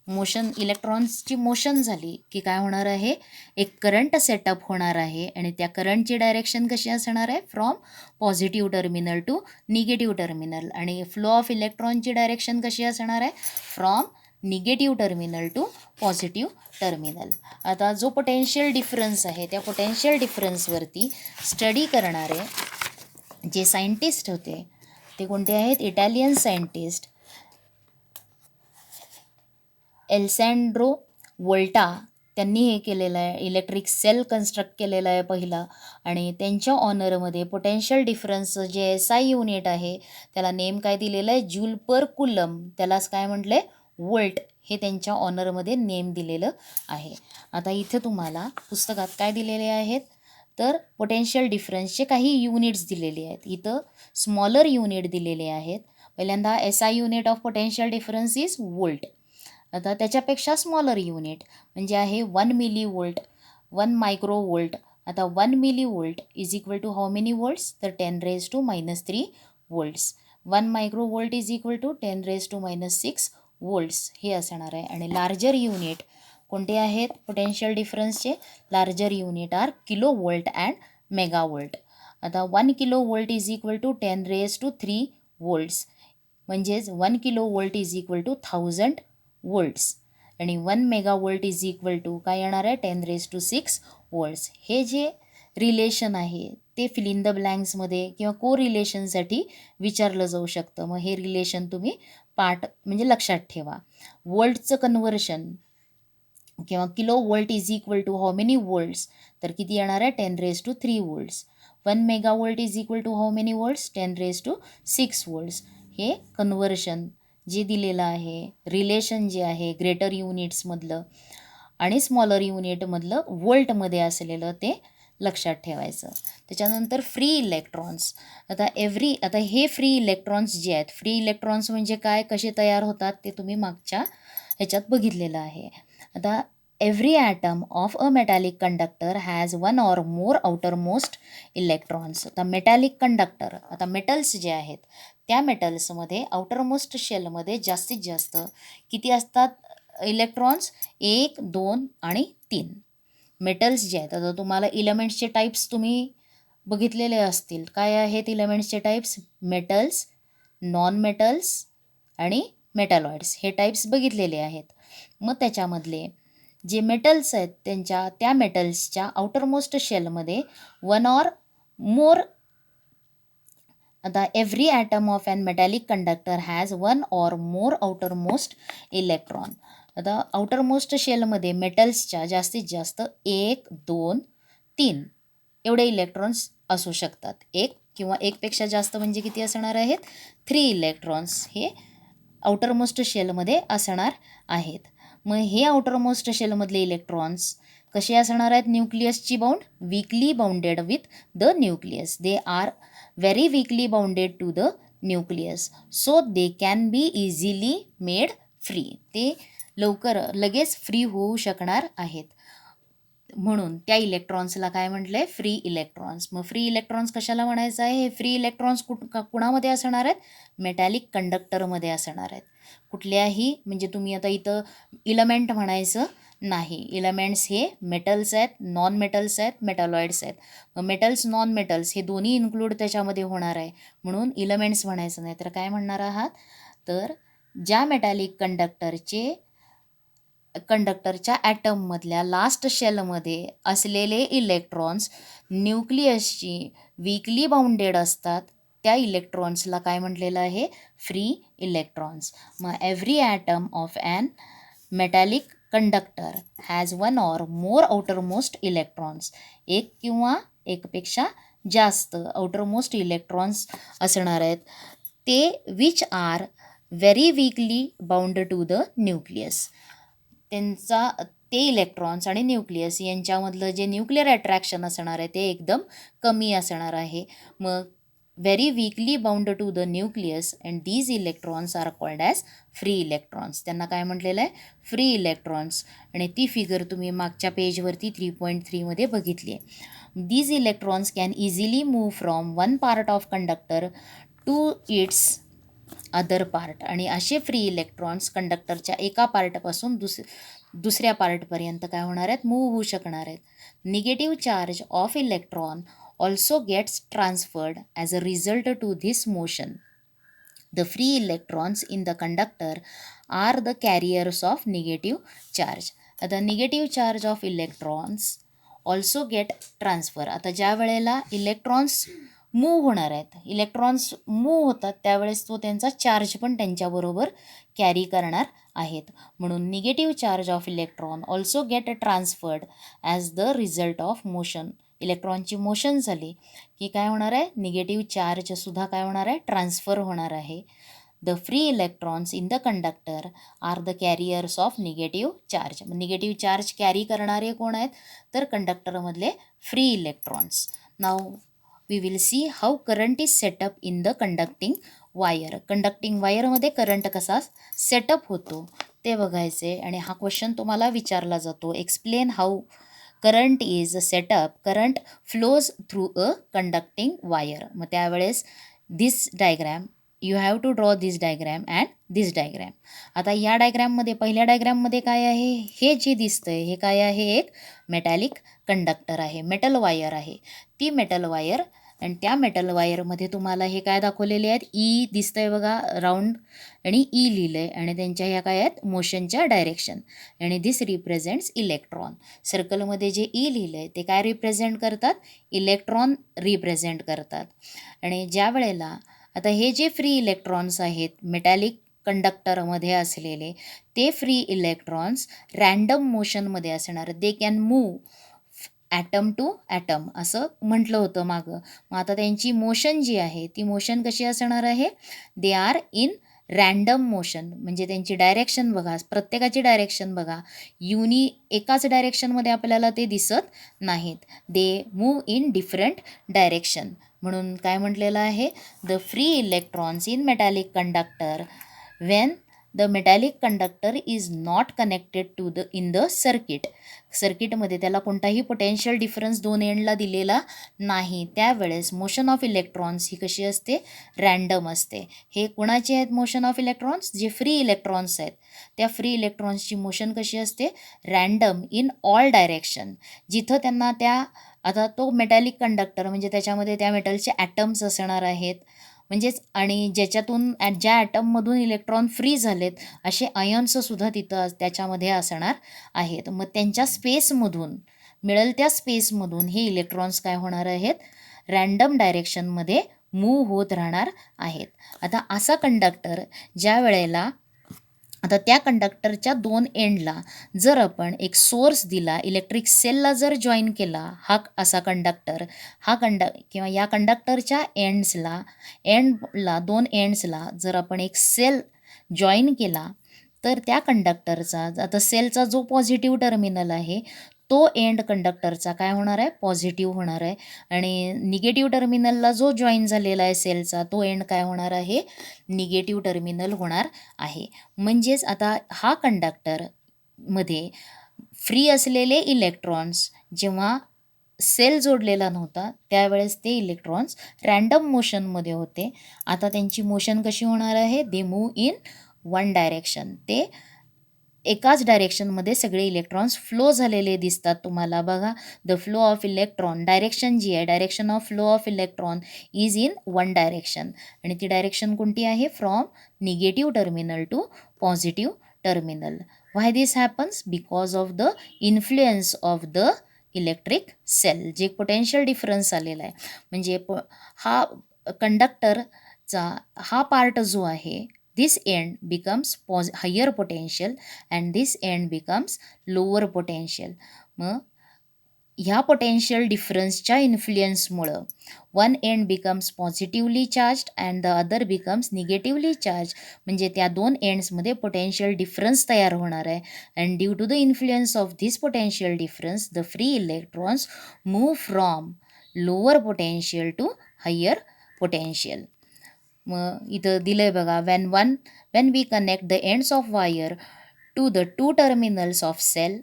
Motion, इलेक्ट्रॉन्सची मोशन झाली की काय होणार आहे, एक करंट सेटअप होणार आहे. आणि त्या करंटची डायरेक्शन कशी असणार आहे, from positive terminal to negative terminal. आणि फ्लो ऑफ इलेक्ट्रॉनची डायरेक्शन कशी असणार आहे, from negative terminal to positive terminal. आता जो पोटेन्शियल डिफरन्स आहे त्या पोटेन्शियल डिफरन्सवरती स्टडी करणारे जे सायंटिस्ट होते ते कोणते आहेत, इटालियन सायंटिस्ट एल्सँड्रो वोल्टा. त्यांनी हे केलेलं आहे, इलेक्ट्रिक सेल कन्स्ट्रक्ट केलेला आहे पहिला. आणि त्यांच्या ऑनरमध्ये पोटेन्शियल डिफरन्स जे SI युनिट आहे त्याला नेम काय दिलेलं आहे, जूल पर कुलम, त्यालाच काय म्हटलं वोल्ट, हे त्यांच्या ऑनरमध्ये नेम दिलेलं आहे. आता इथे तुम्हाला पुस्तकात काय दिलेले आहेत, तर पोटेन्शियल डिफरन्सचे काही युनिट्स दिलेले आहेत. इथं स्मॉलर युनिट दिलेले आहेत. पहिल्यांदा SI unit of potential difference is volt. आता त्याच्यापेक्षा स्मॉलर युनिट म्हणजे आहे 1 मिली वोल्ट, 1 मायक्रो वोल्ट. आता 1 milli volt is equal to how many volts, तर 10⁻³ volts. 1 micro volt is equal to 10⁻⁶ volts हे असणार आहे. आणि लार्जर युनिट कोणते आहेत पोटेन्शियल डिफरन्सचे, larger unit are kilo volt and mega volt. आता 1 kilo volt is equal to 10⁻³ volts, म्हणजेच 1 kilo volt is equal to 1000 volts. आणि 1 mega volt is equal to काय येणार आहे, 10⁻⁶ वोल्ट्स. हे जे रिलेशन आहे ते फिल इन द ब्लँक्समध्ये किंवा को रिलेशनसाठी विचारलं जाऊ शकतं. मग हे रिलेशन तुम्ही म्हणजे लक्षात ठेवा. वोल्टचं कन्व्हर्शन किंवा kilo volt is equal to how many volts, तर किती येणार आहे, 10⁻³ volts. 1 mega volt is equal to how many volts, 10⁻⁶ volts. हे कन्व्हर्शन जे दिलेलं आहे, रिलेशन जे आहे ग्रेटर युनिट्समधलं आणि स्मॉलर युनिटमधलं वोल्टमध्ये असलेलं ते लक्षात ठेवायचं. त्याच्यानंतर फ्री इलेक्ट्रॉन्स. आता हे फ्री इलेक्ट्रॉन्स जे आहेत, फ्री इलेक्ट्रॉन्स म्हणजे काय, कसे तयार होतात ते तुम्ही मागच्या ह्याच्यात बघितलेलं आहे. आता every atom of a metallic conductor has 1 or more outermost electrons. आता मेटॅलिक कंडक्टर, आता मेटल्स जे आहेत त्या मेटल्समध्ये आउटरमोस्ट शेलमध्ये जास्तीत जास्त किती असतात इलेक्ट्रॉन्स, 1, 2 आणि 3 मेटल्स जे आहेत. आता तुम्हाला इलेमेंट्सचे टाईप्स तुम्ही बघितलेले असतील. काय आहेत इलेमेंट्सचे टाईप्स, मेटल्स, नॉन मेटल्स आणि मेटॅलॉइड्स, हे टाईप्स बघितलेले आहेत. मग त्याच्यामधले जे मेटल्स आहेत त्या मेटल्सच्या आउटरमोस्ट शेलमध्ये 1 or more. आता every atom of an metallic conductor has 1 or more outermost electron. आता आउटरमोस्ट शेलमध्ये मेटल्सच्या जास्तीत जास्त 1, 2, 3 एवढे इलेक्ट्रॉन्स असू शकतात. एक किंवा एकपेक्षा जास्त म्हणजे किती असणार आहेत, 3 इलेक्ट्रॉन्स हे आउटरमोस्ट शेलमध्ये असणार आहेत. मग हे आउटरमोस्ट शेलमधले इलेक्ट्रॉन्स कसे असणार आहेत, न्यूक्लियसची bound weakly bounded with the nucleus. They are very weakly bounded to the nucleus, so they can be easily made free. ते लगेच फ्री होऊ शकणार आहेत. म्हणून त्या इलेक्ट्रॉन्सला काय म्हटलं आहे, फ्री इलेक्ट्रॉन्स. मग फ्री इलेक्ट्रॉन्स कशाला म्हणायचं आहे? हे फ्री इलेक्ट्रॉन्स कुणामध्ये असणार आहेत? मेटॅलिक कंडक्टरमध्ये असणार आहेत. कुठल्याही म्हणजे तुम्ही आता इथं इलेमेंट म्हणायचं नाही. इलेमेंट्स हे मेटल्स आहेत, नॉन मेटल्स आहेत, मेटॅलॉइड्स आहेत. मग मेटल्स, नॉन मेटल्स हे दोन्ही इन्क्लूड त्याच्यामध्ये होणार आहे. म्हणून इलेमेंट्स म्हणायचं नाही. तर काय म्हणणार आहात? तर ज्या मेटॅलिक कंडक्टरच्या ॲटममधल्या लास्ट शेलमध्ये असलेले इलेक्ट्रॉन्स न्यूक्लियसची वीकली बाउंडेड असतात, त्या इलेक्ट्रॉन्सला काय म्हटलेलं आहे? Free electrons. मग every atom of an metallic conductor has one or more outermost electrons. एक किंवा एकपेक्षा जास्त आउटरमोस्ट इलेक्ट्रॉन्स असणार आहेत, ते which are very weakly bound to the nucleus. त्यांचा ते इलेक्ट्रॉन्स आणि न्यूक्लियस यांच्यामधलं जे न्यूक्लिअर अट्रॅक्शन असणार आहे ते एकदम कमी असणार आहे. मग very weakly bound to the nucleus and these electrons are called as free electrons. त्यांना काय म्हटलेलं आहे? Free electrons. आणि ती फिगर तुम्ही मागच्या पेजवरती 3.3मध्ये बघितली आहे. These electrons can easily move from one part of conductor to its other part. आणि असे फ्री इलेक्ट्रॉन्स कंडक्टरच्या एका पार्टपासून दुसऱ्या पार्टपर्यंत काय होणार आहेत? मूव्ह होऊ शकणार आहेत. Negative charge of electron also gets transferred as a result to this motion. The free electrons in the conductor are the carriers of negative charge. आता negative charge of electrons also get transfer. आता ज्या वेळेला electrons move होणार आहेत, electrons move होतात त्यावेळेस तो त्यांचा चार्ज पण त्यांच्याबरोबर कॅरी करणार आहेत. म्हणून negative charge of electron also get transferred as the result of motion. इलेक्ट्रॉनची मोशन झाली की काय होणार आहे? निगेटिव्ह चार्जसुद्धा काय होणार आहे? ट्रान्सफर होणार आहे. The free electrons in the conductor are the carriers of negative charge. Negative charge carry करणारे कोण आहेत? तर कंडक्टरमधले free electrons. Now we will see how current is set up in the conducting wire. Conducting वायरमध्ये current कसा set up होतो ते बघायचे. आणि हा क्वेश्चन तुम्हाला विचारला जातो, explain how current is set up. Current flows through a conducting wire. मग त्यावेळेस this diagram you have to draw this diagram and this diagram. आता या डायग्रॅममध्ये, पहिल्या डायग्रॅममध्ये काय आहे? हे जे दिसतंय हे काय आहे? एक मेटॅलिक कंडक्टर आहे, मेटल वायर आहे. ती मेटल वायर आणि त्या मेटल वायरमध्ये तुम्हाला हे काय दाखवलेले आहेत? ई दिसतंय बघा, राऊंड, आणि ई लिहिलं आहे. आणि त्यांच्या ह्या काय आहेत? मोशनच्या डायरेक्शन. आणि दिस रिप्रेझेंट्स इलेक्ट्रॉन. सर्कलमध्ये जे ई लिहिलं आहे ते काय रिप्रेझेंट करतात? इलेक्ट्रॉन रिप्रेझेंट करतात. आणि ज्या वेळेला आता हे जे फ्री इलेक्ट्रॉन्स आहेत मेटॅलिक कंडक्टरमध्ये असलेले, ते फ्री इलेक्ट्रॉन्स रँडम मोशनमध्ये असणार. They can move atom to atom असं म्हटलं होतं मागं. मग आता त्यांची मोशन जी आहे ती मोशन कशी असणार आहे? They are in random motion. म्हणजे त्यांची डायरेक्शन बघा, प्रत्येकाची डायरेक्शन बघा, एकाच डायरेक्शनमध्ये आपल्याला ते दिसत नाहीत. They move in different direction. म्हणून काय म्हटलेलं आहे? The free electrons in metallic conductor when the metallic conductor is not connected to in the circuit. सर्किटमध्ये त्याला कोणताही पोटेन्शियल डिफरन्स दोन एंडला दिलेला नाही, त्यावेळेस मोशन ऑफ इलेक्ट्रॉन्स ही कशी असते? रँडम असते. हे कोणाचे आहेत मोशन ऑफ इलेक्ट्रॉन्स? जे फ्री इलेक्ट्रॉन्स आहेत त्या फ्री इलेक्ट्रॉन्सची मोशन कशी असते? Random in all direction. जिथं त्यांना आता तो मेटॅलिक कंडक्टर म्हणजे त्याच्यामध्ये त्या मेटलचे ॲटम्स असणार आहेत, म्हणजेच, आणि ज्याच्यातून ज्या ॲटममधून इलेक्ट्रॉन फ्री झालेत असे आयन्ससुद्धा तिथं त्याच्यामध्ये असणार आहेत. मग त्यांच्या स्पेसमधून मिळेल त्या स्पेसमधून हे इलेक्ट्रॉन्स काय होणार आहेत? रँडम डायरेक्शनमध्ये मूव्ह होत राहणार आहेत. आता असा कंडक्टर ज्या वेळेला, आता त्या कंडक्टरच्या दोन एंडला जर आपण एक सोर्स दिला, इलेक्ट्रिक सेलला जर जॉईन केला, असा कंडक्टर, किंवा या कंडक्टरच्या दोन एंड्सला जर आपण एक सेल जॉईन केला तर त्या कंडक्टरचा, आता सेलचा जो पॉझिटिव्ह टर्मिनल आहे तो एंड कंडक्टरचा काय होणार आहे, पॉझिटिव्ह होणार आहे. आणि निगेटिव्ह टर्मिनलला जो जॉईन झालेला आहे सेलचा तो एंड काय होणार आहे, निगेटिव्ह टर्मिनल होणार आहे. म्हणजेच आता हा कंडक्टरमध्ये फ्री असलेले इलेक्ट्रॉन्स जेव्हा सेल जोडलेला नव्हता त्यावेळेस ते इलेक्ट्रॉन्स रँडम मोशनमध्ये होते. आता त्यांची मोशन कशी होणार आहे, दे मूव्ह इन वन डायरेक्शन. ते एकाच डायरेक्शनमध्ये सगळे इलेक्ट्रॉन्स फ्लो झालेले दिसतात तुम्हाला. बघा, the flow of electron, direction जी आहे, direction of flow of electron is in one direction. आणि ती डायरेक्शन कोणती आहे, from negative terminal to positive terminal. Why this happens, because of the influence of the electric cell. जे potential difference आलेला आहे, म्हणजे हा कंडक्टरचा हा पार्ट जो आहे, this end becomes higher potential and this end becomes lower potential. मग ह्या पोटेन्शियल डिफरन्सच्या इन्फ्लुएन्समुळं one end becomes positively charged and the other becomes negatively charge. म्हणजे त्या दोन एंड्समध्ये पोटेन्शियल डिफरन्स तयार होणार आहे. And due to the influence of this potential difference the free electrons move from lower potential to higher potential. मग इथं दिलं आहे बघा, when we connect the ends of wire to the two terminals of cell,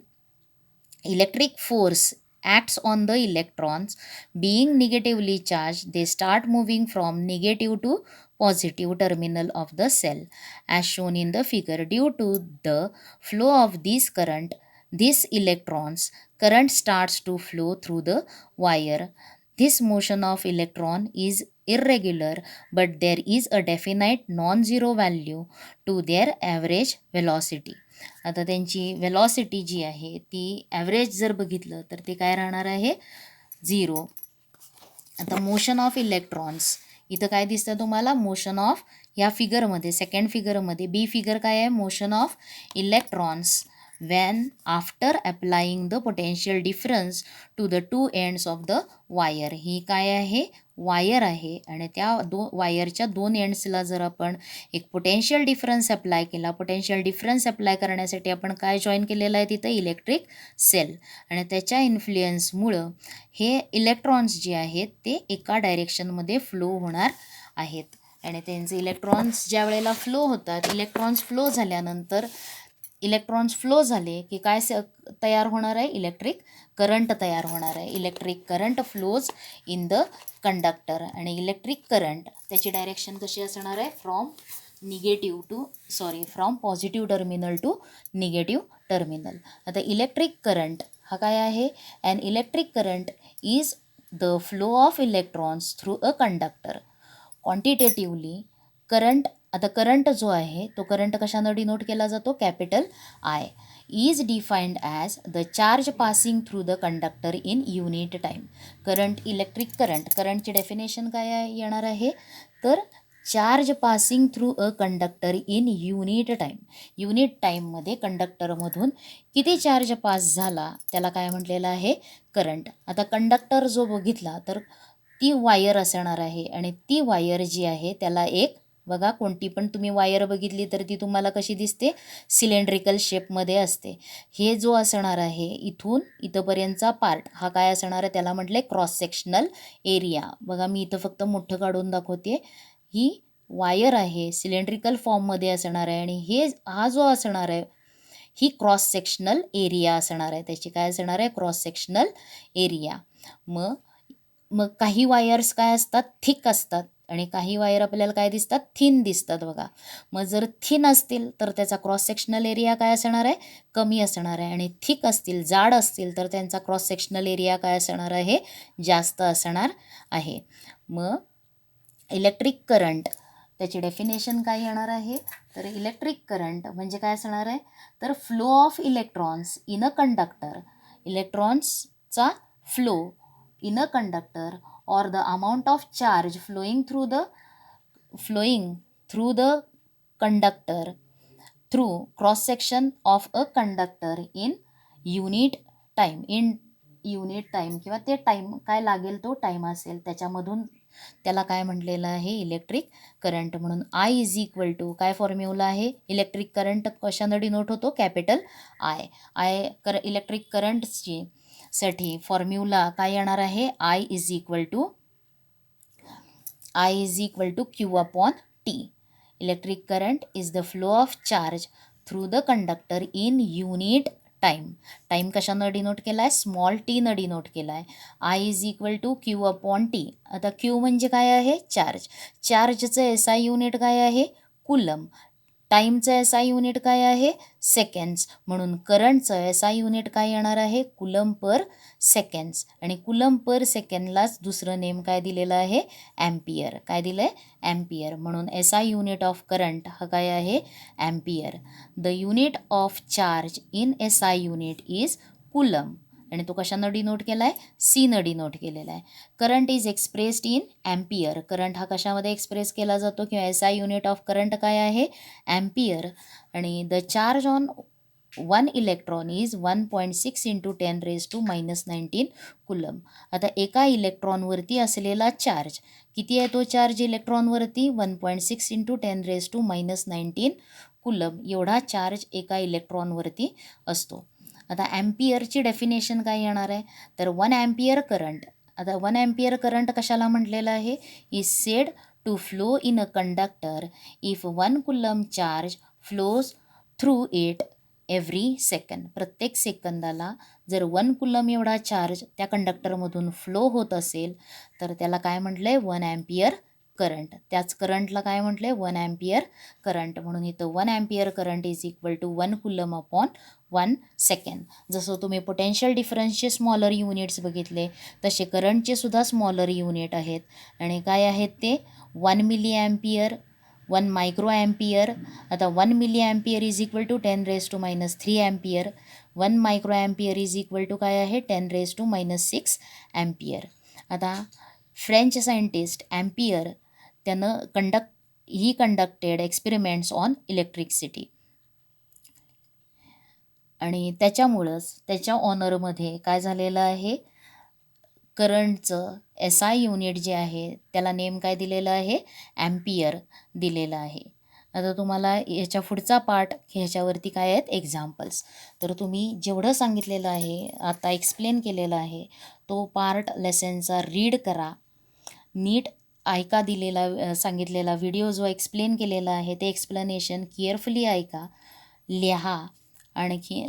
electric force acts on the electrons. Being negatively charged, they start moving from negative to positive terminal of the cell as shown in the figure. Due to the flow of this current, these electrons current starts to flow through the wire. This motion of electron is irregular, but there is a definite non-zero value to their average velocity. आता त्यांची velocity जी आहे ती average जर बघितलं तर ते काय राहणार आहे, 0. आता मोशन ऑफ इलेक्ट्रॉन्स इथं काय दिसतं तुम्हाला, मोशन ऑफ ह्या फिगरमध्ये, सेकंड फिगरमध्ये बी फिगर काय आहे, motion of electrons when after applying the potential difference to the two ends of the wire. ही काय आहे, वायर आहे आणि त्या वायरच्या दोन एंड्सला जर आपण एक पोटेन्शियल डिफरन्स अप्लाय केला, पोटेन्शियल डिफरन्स अप्लाय करण्यासाठी आपण काय जॉईन केलेलं आहे तिथं, इलेक्ट्रिक सेल. आणि त्याच्या इन्फ्लुएन्समुळं हे इलेक्ट्रॉन्स जे आहेत ते एका डायरेक्शनमध्ये फ्लो होणार आहेत. आणि त्यांचे इलेक्ट्रॉन्स ज्या वेळेला फ्लो होतात, इलेक्ट्रॉन्स फ्लो झाले की काय तयार होणार आहे, इलेक्ट्रिक करंट तयार होणार आहे. Electric current flows in the conductor. आणि इलेक्ट्रिक करंट त्याची डायरेक्शन कशी असणार आहे, from positive terminal to negative terminal. आता इलेक्ट्रिक करंट हा काय आहे, and electric current is the flow of electrons through a conductor. Quantitatively current, आता करंट जो आहे तो करंट कशानं डिनोट केला जातो, capital I, is defined as the charge passing through the conductor in unit time. Electric करंटची definition काय येणार आहे, तर charge passing through a conductor in unit time. Unit टाईममध्ये कंडक्टरमधून किती चार्ज पास झाला त्याला काय म्हटलेलं आहे, करंट. आता कंडक्टर जो बघितला तर ती वायर असणार आहे आणि ती वायर जी आहे त्याला एक, बघा कोणती पण तुम्ही वायर बघितली तर ती तुम्हाला कशी दिसते, सिलेंड्रिकल शेपमध्ये असते. हे जो असणार आहे इथून इथंपर्यंतचा पार्ट हा काय असणार आहे, त्याला म्हटले क्रॉस सेक्शनल एरिया. बघा मी इथं फक्त मोठं काढून दाखवते. ही वायर आहे, सिलेंड्रिकल फॉर्ममध्ये असणार आहे आणि हा जो असणार आहे ही क्रॉस सेक्शनल एरिया असणार आहे. त्याची काय असणार आहे, क्रॉस सेक्शनल एरिया. मग काही वायर्स काय असतात, थिक असतात आणि काही वायर आपल्याला काय दिसतात, थिन दिसतात. बघा, मग जर थिन असतील तर त्याचा क्रॉस सेक्शनल एरिया काय असणार आहे, कमी असणार आहे. आणि थिक असतील, जाड असतील तर त्यांचा क्रॉस सेक्शनल एरिया काय असणार आहे, जास्त असणार आहे. मग इलेक्ट्रिक करंट त्याची डेफिनेशन काय येणार आहे, तर इलेक्ट्रिक करंट म्हणजे काय असणार आहे, तर flow of electrons in a conductor. इलेक्ट्रॉन्सचा flow in a conductor or the amount of charge flowing through the conductor through cross section of a conductor in unit time. किंवा ते टाईम काय लागेल तो टाईम असेल त्याच्यामधून त्याला काय म्हटलेलं आहे, इलेक्ट्रिक करंट. म्हणून आय इज इक्वल टू काय फॉर्म्युला आहे, इलेक्ट्रिक करंट कशानं डिनोट होतो, कॅपिटल आय. इलेक्ट्रिक करंटची साठी फॉर्म्युला काय येणार आहे, I is equal to Q upon T. Electric current is the flow of charge through the conductor in unit time. Time कशानं डिनोट केला आहे, स्मॉल टीनं डिनोट केला आहे. I is equal to Q upon T. आता Q म्हणजे काय आहे, चार्ज. चार्जचं एस आय युनिट काय आहे, कुलम. टाईमचं एस आय युनिट काय आहे, सेकंड्स. म्हणून करंटचं एस आय युनिट काय येणार आहे, कुलम पर सेकंड्स. आणि कुलम पर सेकंडलाच दुसरं नेम काय दिलेलं आहे, ॲम्पियर. काय दिलं आहे, ॲम्पियर. म्हणून S I unit of current हा काय आहे, ampere. The unit of charge in S I unit is coulomb. आणि तो कशानं डिनोट केला आहे, सीनं डिनोट केलेला आहे. Current is expressed in ampere. Current हा कशामध्ये एक्सप्रेस केला जातो, किंवा S I unit of current काय आहे, ॲम्पियर. आणि the charge on 1 electron is 1.6 × 10⁻⁻19 coulomb. आता एका इलेक्ट्रॉनवरती असलेला चार्ज किती आहे, तो चार्ज इलेक्ट्रॉनवरती 1.6 × 10⁻⁻19 कुलम एवढा चार्ज एका इलेक्ट्रॉनवरती असतो. आता ॲम्पियरची डेफिनेशन काय येणार आहे, तर 1 ॲम्पियर करंट. आता 1 ॲम्पियर करंट कशाला म्हटलेलं आहे, is said to flow in a conductor if 1 coulomb charge flows through it every second. प्रत्येक सेकंदाला जर 1 कुलम एवढा चार्ज त्या कंडक्टरमधून फ्लो होत असेल तर त्याला काय म्हटलं आहे, 1 ॲम्पियर करंट. त्याच करंटला काय म्हटलं आहे, 1 ॲम्पियर करंट. म्हणून इथं 1 ampere current is equal to 1 coulomb upon 1 second. जसं तुम्ही पोटेन्शियल डिफरन्सचे स्मॉलर युनिट्स बघितले तसे करंटचे सुद्धा स्मॉलर युनिट आहेत. आणि काय आहेत ते, 1 मिली ॲम्पियर, 1 मायक्रो ॲम्पियर. आता 1 milli ampere is equal to 10⁻³ ampere. 1 micro ampere is equal to काय आहे, 10⁻⁻6 ॲम्पियर. आता फ्रेंच सायंटिस्ट ॲम्पियर त्यानं कंडक्टेड एक्सपेरिमेंट्स ऑन इलेक्ट्रिसिटी. आणि त्याच्यामुळंच त्याच्या ऑनरमध्ये काय झालेलं आहे, करंटचं एस आय युनिट जे आहे त्याला नेम काय दिलेलं आहे, ॲम्पियर दिलेलं आहे. आता तुम्हाला याच्या पुढचा पार्ट ह्याच्यावरती काय आहेत, एक्झाम्पल्स. तर तुम्ही जेवढं सांगितलेलं आहे, आता एक्सप्लेन केलेलं आहे, तो पार्ट लेसनचा रीड करा, नीट ऐका. सांगितलेला व्हिडिओ जो एक्सप्लेन केलेला आहे ते एक्सप्लेनेशन केअरफुली ऐका, लिहा. आणखी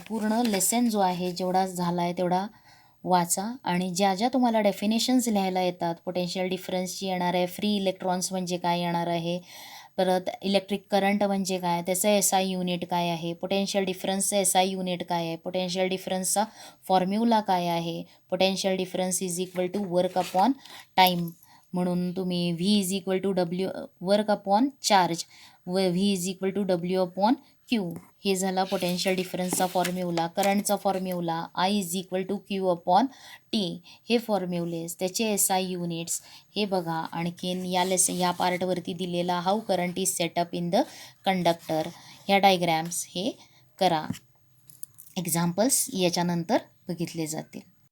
पूर्ण लेसन जो आहे जेवढा झाला आहे तेवढा वाचा. आणि ज्या ज्या तुम्हाला डेफिनेशन्स लिहायला येतात, पोटेन्शियल डिफरन्सची येणार आहे, फ्री इलेक्ट्रॉन्स म्हणजे काय येणार आहे, परत इलेक्ट्रिक करंट म्हणजे काय, त्याचं एस आय युनिट काय आहे, पोटेन्शियल डिफरन्सचं एस आय युनिट काय आहे, पोटेन्शियल डिफरन्सचा फॉर्म्युला काय आहे, potential difference is equal to work upon time. म्हणून तुम्ही V is equal to W, work upon charge, V is equal to W upon Q. हे झाला पोटेन्शियल डिफरन्सचा फॉर्म्युला. करंटचा formula I is equal to Q upon T. हे formulas, त्याचे S I units हे बघा. आणखीन या पार्टवरती दिलेला how current is set up in the conductor, ह्या डायग्रॅम्स हे करा. एक्झाम्पल्स याच्यानंतर बघितले जातील.